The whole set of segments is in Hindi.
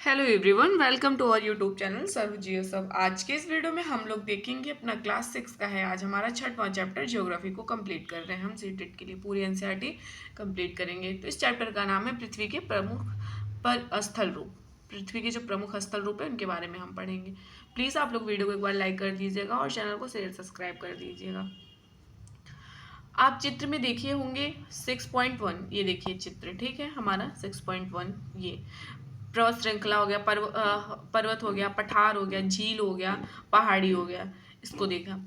Hello everyone, welcome to our YouTube channel सर्व जियो सब। आज के इस वीडियो में हम लोग देखेंगे अपना क्लास 6 का है। आज हमारा 6वां चैप्टर ज्योग्राफी को कंप्लीट कर रहे हैं। हम सीटेट के लिए पूरी एनसीईआरटी कंप्लीट करेंगे। तो इस चैप्टर का नाम है पृथ्वी के प्रमुख पर स्थल रूप। पृथ्वी के जो प्रमुख स्थल रूप है उनके बारे में हम पढ़ेंगे। प्लीज़ आप लोग वीडियो को एक बार लाइक कर दीजिएगा और चैनल को शेयर सब्सक्राइब कर दीजिएगा। आप चित्र में देखिए होंगे 6.1, ये देखिए चित्र, ठीक है, हमारा 6.1 ये पर्वत श्रृंखला हो गया, पर्वत हो गया, पठार हो गया, झील हो गया, पहाड़ी हो गया। इसको देखा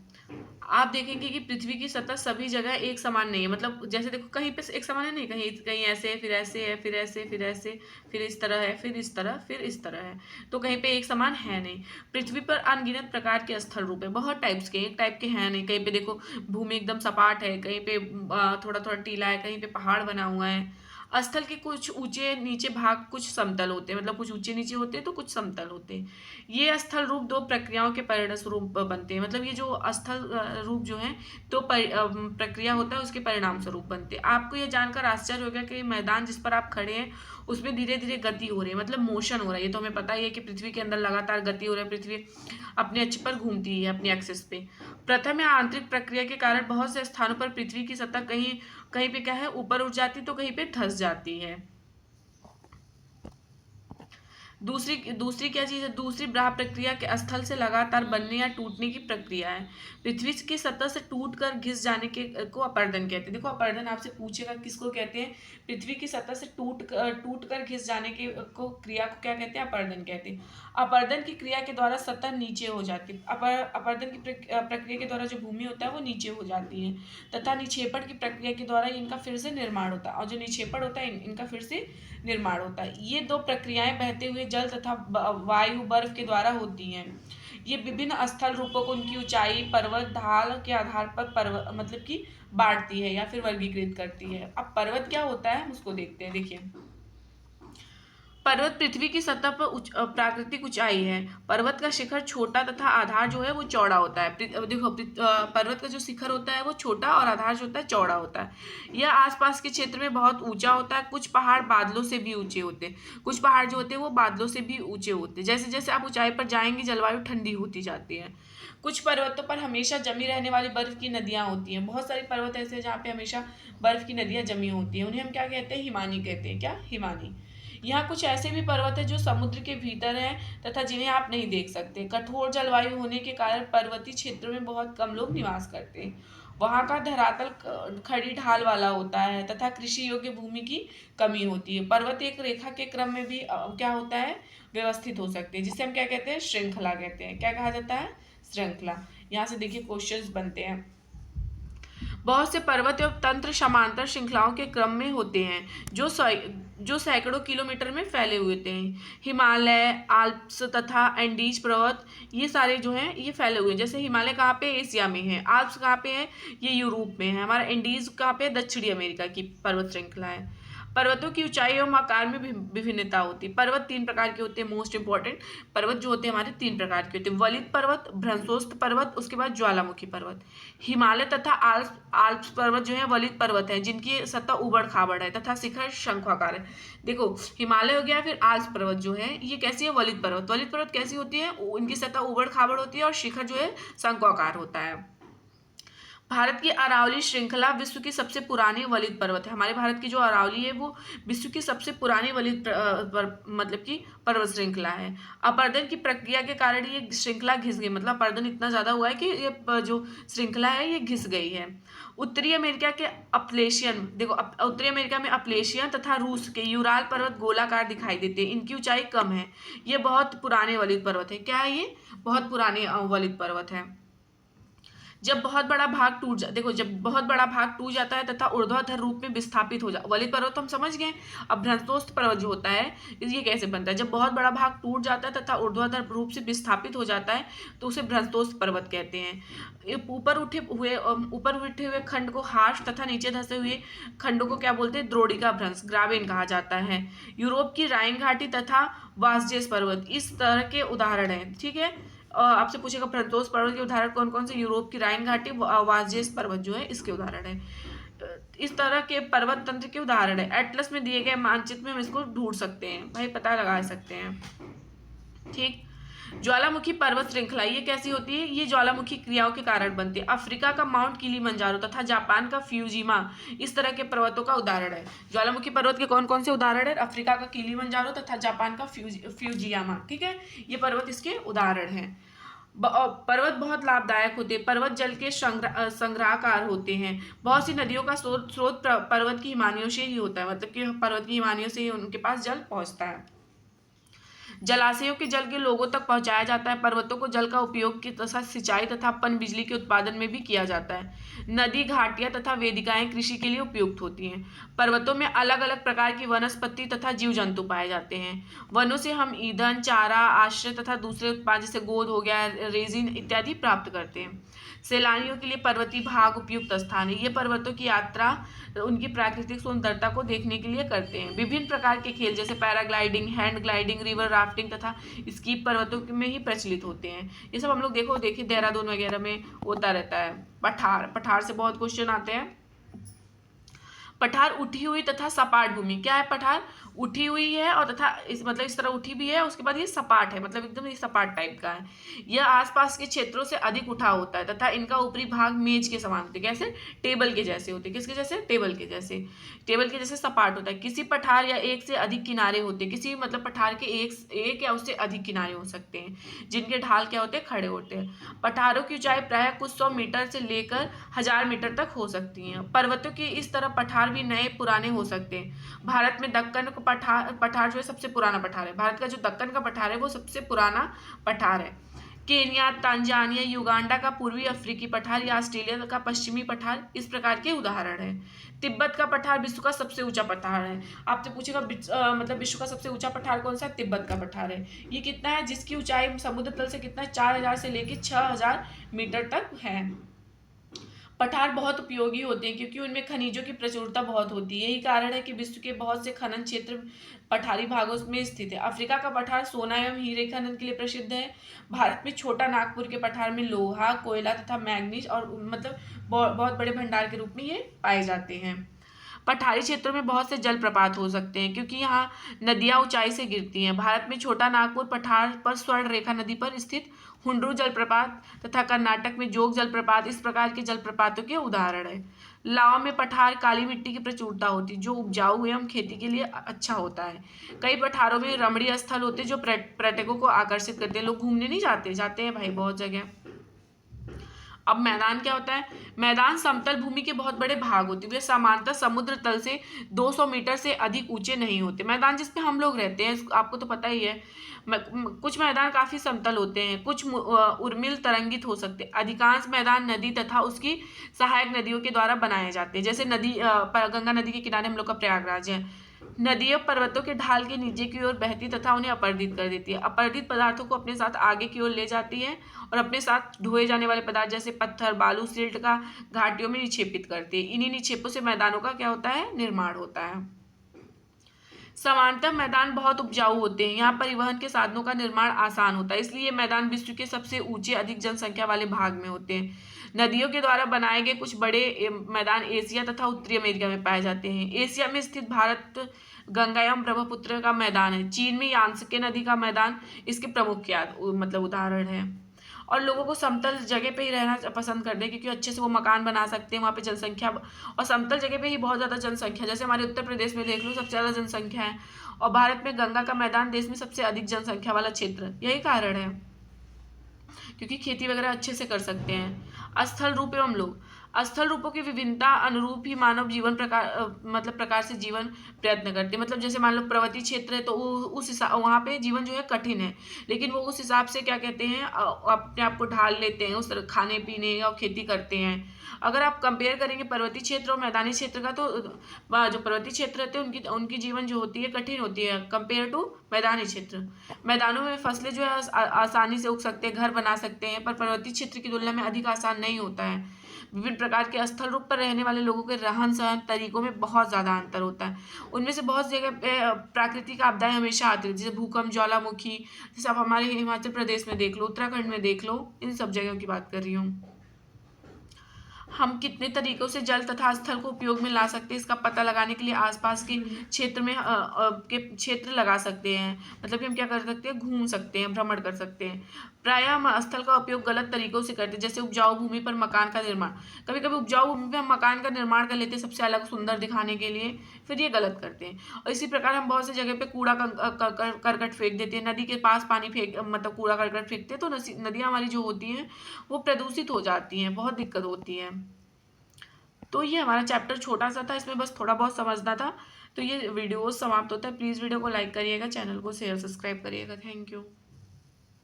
आप देखेंगे कि पृथ्वी की सतह सभी जगह एक समान नहीं है। मतलब जैसे देखो कहीं पे एक समान है नहीं, कहीं कहीं ऐसे है, फिर ऐसे है, फिर ऐसे, फिर ऐसे, फिर इस तरह है, फिर इस तरह, फिर इस तरह है। तो कहीं पे एक समान है नहीं। पृथ्वी पर अनगिनत प्रकार के स्थल रूप है, बहुत टाइप्स के, एक टाइप के हैं नहीं। कहीं पे देखो भूमि एकदम सपाट है, कहीं पे थोड़ा थोड़ा टीला है, कहीं पे पहाड़ बना हुआ है। स्थल के कुछ ऊंचे नीचे भाग कुछ समतल होते हैं, मतलब कुछ ऊंचे नीचे होते हैं तो कुछ समतल होते हैं। ये स्थल रूप दो प्रक्रियाओं के परिणाम स्वरूप बनते हैं। मतलब ये जो स्थल रूप जो है तो प्रक्रिया होता है, उसके परिणाम स्वरूप बनते हैं। आपको ये जानकर आश्चर्य होगा कि मैदान जिस पर आप खड़े हैं उसमें धीरे धीरे गति हो रही है, मतलब मोशन हो रहा है। ये तो हमें पता ही है कि पृथ्वी के अंदर लगातार गति हो रही है, पृथ्वी अपने अक्ष पर घूमती है, अपनी एक्सिस पे। प्रथम या आंतरिक प्रक्रिया के कारण बहुत से स्थानों पर पृथ्वी की सतह कहीं कहीं पे क्या है, ऊपर उठ जाती तो कहीं पे धंस जाती है। दूसरी दूसरी क्या चीज़ है, दूसरी ब्राह प्रक्रिया के स्थल से लगातार बनने या टूटने की प्रक्रिया है। पृथ्वी की सतह से टूट कर घिस जाने के को अपरदन कहते हैं। देखो अपरदन आपसे पूछेगा किसको कहते हैं, पृथ्वी की सतह से टूट कर घिस जाने के को क्रिया को क्या कहते हैं, अपरदन कहते हैं। अपरदन की क्रिया के द्वारा सतह नीचे हो जाती है। अपरदन की प्रक्रिया के द्वारा जो भूमि होता है वो नीचे हो जाती है, तथा निक्षेपण की प्रक्रिया के द्वारा इनका फिर से निर्माण होता है। और जो निक्षेपण होता है इनका फिर से निर्माण होता है। ये दो प्रक्रियाएं बहते हुए जल तथा वायु बर्फ के द्वारा होती हैं। ये विभिन्न स्थल रूपों को उनकी ऊंचाई पर्वत ढाल के आधार पर पर्वत मतलब कि बांटती है या फिर वर्गीकृत करती है। अब पर्वत क्या होता है हम उसको देखते हैं। देखिए पर्वत पृथ्वी की सतह पर प्राकृतिक ऊंचाई है। पर्वत का शिखर छोटा तथा आधार जो है वो चौड़ा होता है। देखो पर्वत का जो शिखर होता है वो छोटा और आधार जो होता है चौड़ा होता है। यह आसपास के क्षेत्र में बहुत ऊंचा होता है। कुछ पहाड़ बादलों से भी ऊंचे होते हैं। कुछ पहाड़ जो होते हैं वो बादलों से भी ऊंचे होते हैं। जैसे जैसे आप ऊंचाई पर जाएंगे जलवायु ठंडी होती जाती है। कुछ पर्वतों पर हमेशा जमी रहने वाली बर्फ की नदियां होती हैं। बहुत सारे पर्वत ऐसे हैं जहाँ पे हमेशा बर्फ की नदियां जमी होती हैं। उन्हें हम क्या कहते हैं, हिमानी कहते हैं। क्या, हिमानी। यहाँ कुछ ऐसे भी पर्वत है जो समुद्र के भीतर हैं तथा जिन्हें आप नहीं देख सकते। कठोर जलवायु होने के कारण पर्वतीय क्षेत्रों में बहुत कम लोग निवास करते हैं। वहाँ का धरातल खड़ी ढाल वाला होता है तथा कृषि योग्य भूमि की कमी होती है। पर्वत एक रेखा के क्रम में भी क्या होता है, व्यवस्थित हो सकते हैं, जिसे हम क्या कहते हैं, श्रृंखला कहते हैं। क्या कहा जाता है, श्रृंखला। यहाँ से देखिए क्वेश्चंस बनते हैं। बहुत से पर्वत एवं तंत्र समांतर श्रृंखलाओं के क्रम में होते हैं जो सैकड़ों किलोमीटर में फैले हुए थे। हिमालय, आल्प्स तथा एंडीज पर्वत, ये सारे जो हैं ये फैले हुए हैं। जैसे हिमालय कहाँ पे, एशिया में है। आल्प्स कहाँ पे है, ये यूरोप में है। हमारा एंडीज कहाँ पे, दक्षिणी अमेरिका की पर्वत श्रृंखला है। पर्वतों की ऊंचाई एवं आकार में विभिन्नता होती है। पर्वत तीन प्रकार के होते हैं। मोस्ट इंपॉर्टेंट पर्वत जो होते हैं हमारे तीन प्रकार के होते हैं। वलित पर्वत, भ्रंशोस्त पर्वत, उसके बाद ज्वालामुखी पर्वत। हिमालय तथा आल्प्स पर्वत जो है वलित पर्वत है, जिनकी सतह उबड़ खाबड़ है तथा शिखर शंखुआकार है। देखो हिमालय हो गया, फिर आल्प्स पर्वत जो है ये कैसी है, वलित पर्वत। वलित पर्वत कैसी होती है, इनकी सतह उबड़ खाबड़ होती है और शिखर जो है शंखुआकार होता है। भारत की अरावली श्रृंखला विश्व की सबसे पुरानी वलित पर्वत है। हमारे भारत की जो अरावली है वो विश्व की सबसे पुरानी वलित मतलब की पर्वत श्रृंखला है। अपरदन की प्रक्रिया के कारण ये श्रृंखला घिस गई, मतलब अपरदन इतना ज्यादा हुआ है कि ये जो श्रृंखला है ये घिस गई है। उत्तरी अमेरिका के अपलेशियन, देखो उत्तरी अमेरिका में अपलेशियन तथा रूस के यूराल पर्वत गोलाकार दिखाई देते हैं। इनकी ऊंचाई कम है। ये बहुत पुराने वलित पर्वत है। क्या है ये, बहुत पुराने वलित पर्वत है। जब बहुत बड़ा भाग देखो जब बहुत बड़ा भाग टूट जाता है तथा ऊर्ध्वाधर रूप में विस्थापित हो जाता, वलित पर्वत तो हम समझ गए। अब भ्रंशोस्त पर्वत जो होता है ये कैसे बनता है, जब बहुत बड़ा भाग टूट जाता है तथा ऊर्ध्वाधर रूप से विस्थापित हो जाता है तो उसे भ्रंशोस्त पर्वत कहते हैं। ऊपर उठे हुए खंड को हार्श तथा नीचे धंसे हुए खंडों को क्या बोलते हैं, द्रोणिका भ्रंश, ग्रावेन कहा जाता है। यूरोप की राइन घाटी तथा वासजेस पर्वत इस तरह के उदाहरण है। ठीक है, आपसे पूछेगा भ्रंशोस्त पर्वत के उदाहरण कौन कौन से, यूरोप की राइन घाटी, वासजेस पर्वत जो है इसके उदाहरण है। इस तरह के पर्वत तंत्र के उदाहरण है। एटलस में दिए गए मानचित्र में हम इसको ढूंढ सकते हैं, भाई पता लगा सकते हैं। ठीक। ज्वालामुखी पर्वत श्रृंखला ये कैसी होती है? ये ज्वालामुखी क्रियाओं के कारण बनती है। अफ्रीका का माउंट किलिमंजारो तथा जापान का फ्यूजिमा इस तरह के पर्वतों का उदाहरण है। ज्वालामुखी पर्वत के कौन कौन से उदाहरण है? अफ्रीका का किलिमंजारो तथा जापान का फ्यूजियामा। ठीक है, ये पर्वत इसके उदाहरण है। पर्वत बहुत लाभदायक होते हैं। पर्वत जल के संग्रहकार होते हैं। बहुत सी नदियों का स्रोत पर्वत की हिमानियों से ही होता है, मतलब कि पर्वत की हिमानियों से ही उनके पास जल पहुंचता है। जलाशयों के जल के लोगों तक पहुंचाया जाता है। पर्वतों को जल का उपयोग की तथा सिंचाई तथा पन बिजली के उत्पादन में भी किया जाता है। नदी, घाटियां तथा वेदिकाएं कृषि के लिए उपयुक्त होती हैं। पर्वतों में अलग अलग प्रकार की वनस्पति तथा जीव जंतु पाए जाते हैं। वनों से हम ईंधन, चारा, आश्रय तथा दूसरे उत्पाद जैसे गोंद हो गया, रेजिन इत्यादि प्राप्त करते हैं। सैलानियों के लिए पर्वतीय भाग उपयुक्त स्थान है। ये पर्वतों की यात्रा उनकी प्राकृतिक सुंदरता को देखने के लिए करते हैं। विभिन्न प्रकार के खेल जैसे paragliding, hand gliding, river rafting तथा स्की पर्वतों में ही प्रचलित होते हैं। ये सब हम लोग देखिए देहरादून वगैरह में होता रहता है। पठार से बहुत क्वेश्चन आते हैं। पठार उठी हुई तथा सपाट भूमि। क्या है पठार? उठी हुई है और तथा इस तरह उठी भी है, उसके बाद ये सपाट है, मतलब एकदम ये सपाट टाइप का है। यह आसपास के क्षेत्रों से अधिक उठा होता है तथा इनका ऊपरी भाग मेज के समान होते हैं। कैसे? टेबल के जैसे होते हैं। किसके जैसे? टेबल के जैसे। टेबल के जैसे सपाट होता है। किसी पठार या एक से अधिक किनारे होते हैं। किसी मतलब पठार के एक या उससे अधिक किनारे हो सकते हैं, जिनके ढाल क्या होते हैं? खड़े होते हैं। पठारों की ऊंचाई प्रायः कुछ 100 मीटर से लेकर 1000 मीटर तक हो सकती है। पर्वतों की इस तरह पठार भी नए पुराने हो सकते हैं। भारत में दक्कन का पठार जो है सबसे पुराना पठार है। भारत का जो दक्कन का पठार है वो सबसे पुराना पठार है। केन्या, तांजानिया, युगांडा का पूर्वी अफ्रीकी पठार या ऑस्ट्रेलिया का पश्चिमी पठार इस प्रकार के उदाहरण है। तिब्बत का पठार विश्व का सबसे ऊंचा पठार है। आपसे पूछेगा मतलब विश्व का सबसे ऊंचा पठार कौन सा है? तिब्बत का पठार है। ये कितना है? जिसकी ऊंचाई समुद्र तल से कितना है? 4000 से लेकर 6000 मीटर तक है। पठार बहुत उपयोगी होते हैं क्योंकि उनमें खनिजों की प्रचुरता बहुत होती है। यही कारण है कि विश्व के बहुत से खनन क्षेत्र पठारी भागों में स्थित है। अफ्रीका का पठार सोना एवं हीरे खनन के लिए प्रसिद्ध है। भारत में छोटा नागपुर के पठार में लोहा, कोयला तथा मैग्नीज और मतलब बहुत बड़े भंडार के रूप में ये पाए जाते हैं। पठारी क्षेत्रों में बहुत से जलप्रपात हो सकते हैं क्योंकि यहाँ नदियाँ ऊंचाई से गिरती हैं। भारत में छोटा नागपुर पठार पर स्वर्ण रेखा नदी पर स्थित हुंड्रू जलप्रपात तथा कर्नाटक में जोग जलप्रपात इस प्रकार के जलप्रपातों के उदाहरण है। लावा में पठार काली मिट्टी की प्रचुरता होती है जो उपजाऊ एवं खेती के लिए अच्छा होता है। कई पठारों में रमणीय स्थल होते हैं जो पर्यटकों को आकर्षित करते हैं। लोग घूमने नहीं जाते हैं भाई बहुत जगह। अब मैदान क्या होता है? मैदान समतल भूमि के बहुत बड़े भाग होते हैं। वे सामान्यतः समुद्र तल से 200 मीटर से अधिक ऊंचे नहीं होते। मैदान जिसपे हम लोग रहते हैं आपको तो पता ही है। कुछ मैदान काफी समतल होते हैं, कुछ उर्मिल तरंगित हो सकते हैं। अधिकांश मैदान नदी तथा उसकी सहायक नदियों के द्वारा बनाए जाते हैं। जैसे गंगा नदी के किनारे हम लोग का प्रयागराज है। नदियों पर्वतों के ढाल के नीचे की ओर बहती तथा उन्हें अपर्दित कर देती है। अपर्दित पदार्थों को अपने साथ आगे की ओर ले जाती है और अपने साथ ढोए जाने वाले पदार्थ जैसे पत्थर, बालू, सिल्ट का घाटियों में निक्षेपित करती है। इन्हीं निक्षेपों से मैदानों का क्या होता है? निर्माण होता है। समांतर मैदान बहुत उपजाऊ होते हैं। यहाँ परिवहन के साधनों का निर्माण आसान होता है, इसलिए मैदान विश्व के सबसे ऊंचे अधिक जनसंख्या वाले भाग में होते हैं। नदियों के द्वारा बनाए गए कुछ बड़े मैदान एशिया तथा उत्तरी अमेरिका में पाए जाते हैं। एशिया में स्थित भारत गंगा एवं ब्रह्मपुत्र का मैदान है। चीन में यांत्से नदी का मैदान इसके प्रमुख मतलब उदाहरण है। और लोगों को समतल जगह पे ही रहना पसंद करते हैं क्योंकि अच्छे से वो मकान बना सकते हैं। वहाँ पे जनसंख्या और समतल जगह पे ही बहुत ज़्यादा जनसंख्या, जैसे हमारे उत्तर प्रदेश में देख लो सबसे ज़्यादा जनसंख्या है। और भारत में गंगा का मैदान देश में सबसे अधिक जनसंख्या वाला क्षेत्र, यही कारण है क्योंकि खेती वगैरह अच्छे से कर सकते हैं। स्थल रूप एवं लोग, स्थल रूपों की विभिन्नता अनुरूप ही मानव जीवन प्रकार से जीवन प्रयत्न करते हैं। मतलब जैसे मान लो पर्वतीय क्षेत्र है तो उस हिसाब वहाँ पे जीवन जो है कठिन है, लेकिन वो उस हिसाब से क्या कहते हैं अपने आप को ढाल लेते हैं, उस तरह खाने पीने और खेती करते हैं। अगर आप कंपेयर करेंगे पर्वतीय क्षेत्र और मैदानी क्षेत्र का तो जो पर्वतीय क्षेत्र रहते हैं उनकी जीवन जो होती है कठिन होती है कंपेयर टू मैदानी क्षेत्र। मैदानों में फसलें जो है आसानी से उग सकते हैं, घर बना सकते हैं, पर पर्वतीय क्षेत्र की तुलना में अधिक आसान नहीं होता है। विभिन्न प्रकार के स्थल रूप पर रहने वाले लोगों के रहन सहन तरीकों में बहुत ज़्यादा अंतर होता है। उनमें से बहुत जगह पे प्राकृतिक आपदाएं हमेशा आती है, जैसे भूकंप, ज्वालामुखी, जैसे आप हमारे हिमाचल प्रदेश में देख लो, उत्तराखंड में देख लो, इन सब जगहों की बात कर रही हूँ। हम कितने तरीकों से जल तथा स्थल को उपयोग में ला सकते हैं, इसका पता लगाने के लिए आसपास के क्षेत्र में के क्षेत्र लगा सकते हैं। मतलब कि हम क्या कर सकते हैं, घूम सकते हैं, भ्रमण कर सकते हैं। प्रायः हम स्थल का उपयोग गलत तरीकों से करते हैं, जैसे उपजाऊ भूमि पर मकान का निर्माण। कभी कभी उपजाऊ भूमि पर हम मकान का निर्माण कर लेते हैं सबसे अलग सुंदर दिखाने के लिए, फिर ये गलत करते हैं। और इसी प्रकार हम बहुत सी जगह पे कूड़ा करकट फेंक देते हैं, नदी के पास पानी फेंक मतलब कूड़ा करकट फेंकते हैं, तो नदियाँ हमारी जो होती हैं वो प्रदूषित हो जाती हैं, बहुत दिक्कत होती है। तो ये हमारा चैप्टर छोटा सा था, इसमें बस थोड़ा बहुत समझना था। तो ये वीडियो समाप्त होता है। प्लीज़ वीडियो को लाइक करिएगा, चैनल को शेयर सब्सक्राइब करिएगा। Thank you.